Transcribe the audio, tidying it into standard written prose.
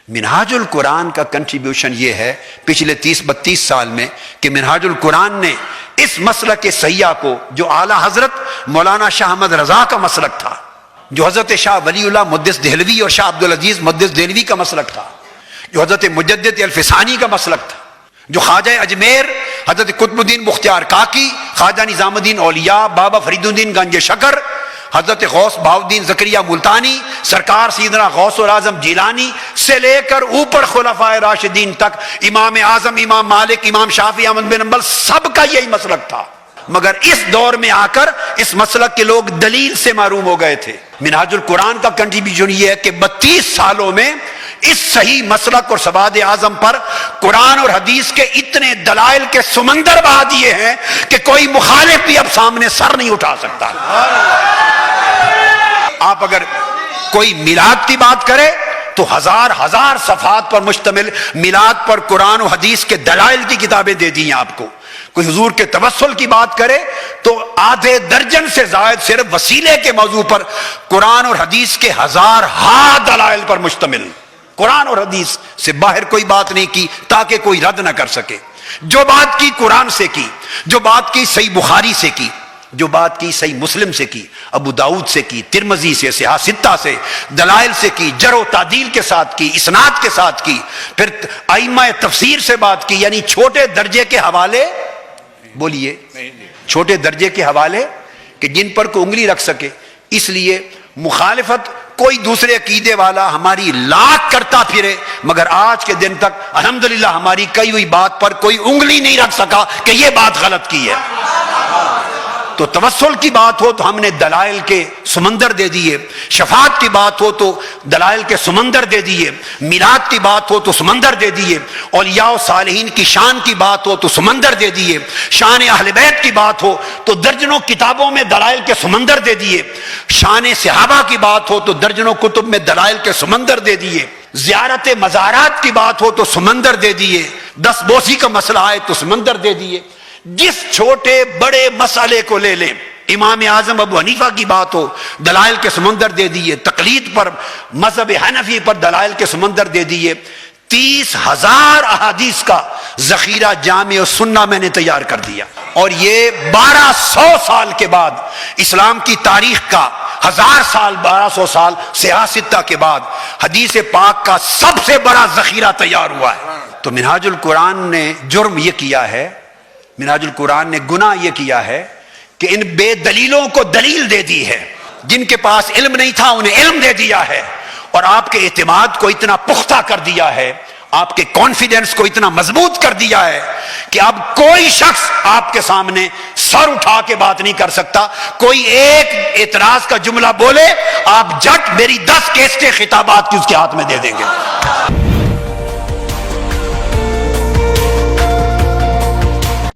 منہاج القرآن کا کنٹریبیوشن یہ ہے پچھلے 30-32 سال میں کہ منہاج القرآن نے اس مسلک سیاح کو، جو اعلیٰ حضرت مولانا شاہ احمد رضا کا مسلک تھا، جو حضرت شاہ ولی اللہ محدث دہلوی اور شاہ عبدالعزیز محدث دہلوی کا مسلک تھا، جو حضرت مجدد الفسانی کا مسلک تھا، جو خواجہ اجمیر حضرت قطب الدین بختیار کاکی، خواجہ نظام الدین اولیاء، بابا فرید الدین گنج شکر، حضرت غوث بہاؤالدین زکریا ملتانی، سرکار سیدنا غوث العظم جیلانی سے لے کر اوپر خلفائے راشدین تک، امام اعظم، امام مالک، امام شافعی، احمد بن حنبل، سب کا یہی مسلک تھا۔ مگر اس دور میں آ کر اس مسلک کے لوگ دلیل سے محروم ہو گئے تھے۔ منہاج القرآن کا کنٹریبیوشن یہ ہے کہ 32 سالوں میں اس صحیح مسلک اور سواد اعظم پر قرآن اور حدیث کے اتنے دلائل کے سمندر بہا دیے ہیں کہ کوئی مخالف بھی اب سامنے سر نہیں اٹھا سکتا۔ آپ اگر کوئی میلاد کی بات کرے تو ہزار صفحات پر مشتمل میلاد پر قرآن و حدیث کے دلائل کی کتابیں دے دی ہیں آپ کو۔ کوئی حضور کے توسل کی بات کرے تو آدھے درجن سے زائد صرف وسیلے کے موضوع پر قرآن اور حدیث کے ہزارہا دلائل پر مشتمل۔ قرآن اور حدیث سے باہر کوئی بات نہیں کی تاکہ کوئی رد نہ کر سکے۔ جو بات کی قرآن سے کی، جو بات کی صحیح بخاری سے کی، جو بات کی صحیح مسلم سے کی، ابو داؤد سے کی، ترمذی سے، صحاح ستہ سے، دلائل سے کی، جرح و تعدیل کے ساتھ کی، اسناد کے ساتھ کی، پھر ائمہ تفسیر سے بات کی، یعنی چھوٹے درجے کے حوالے، بولیے چھوٹے درجے کے حوالے کہ جن پر کوئی انگلی رکھ سکے۔ اس لیے مخالفت کوئی دوسرے عقیدے والا ہماری لاکھ کرتا پھرے، مگر آج کے دن تک الحمدللہ ہماری کئی ہوئی بات پر کوئی انگلی نہیں رکھ سکا کہ یہ بات غلط کی ہے۔ تو توسل کی بات ہو تو ہم نے دلائل کے سمندر دے دیے، شفاعت کی بات ہو تو دلائل کے سمندر دے دیے، میلاد کی بات ہو تو سمندر دے دیے، اولیاء و صالحین کی شان کی بات ہو تو سمندر دے دیے، شان اہل بیت کی بات ہو تو درجنوں کتابوں میں دلائل کے سمندر دے دیے، شان صحابہ کی بات ہو تو درجنوں کتب میں دلائل کے سمندر دے دیے، زیارت مزارات کی بات ہو تو سمندر دے دیے، دست بوسی کا مسئلہ آئے تو سمندر دے دیے۔ جس چھوٹے بڑے مسئلے کو لے لیں، امام اعظم ابو حنیفہ کی بات ہو دلائل کے سمندر دے دیے، تقلید پر مذہب حنفی پر دلائل کے سمندر دے دیے۔ 30,000 احادیث کا ذخیرہ جامع و سنہ میں نے تیار کر دیا، اور یہ 1200 سال کے بعد اسلام کی تاریخ کا 1000 سال 1200 سال صحاح ستہ کے بعد حدیث پاک کا سب سے بڑا ذخیرہ تیار ہوا ہے۔ تو منہاج القرآن نے جرم یہ کیا ہے، منہاج القرآن نے گناہ یہ کیا ہے کہ ان بے دلیلوں کو دلیل دے دی ہے، جن کے پاس علم نہیں تھا انہیں علم دے دیا ہے، اور آپ کے اعتماد کو اتنا پختہ کر دیا ہے، آپ کے کانفیڈنس کو اتنا مضبوط کر دیا ہے کہ اب کوئی شخص آپ کے سامنے سر اٹھا کے بات نہیں کر سکتا۔ کوئی ایک اعتراض کا جملہ بولے، آپ جٹ میری 10 کیسٹیں خطابات کی اس کے ہاتھ میں دے دیں گے۔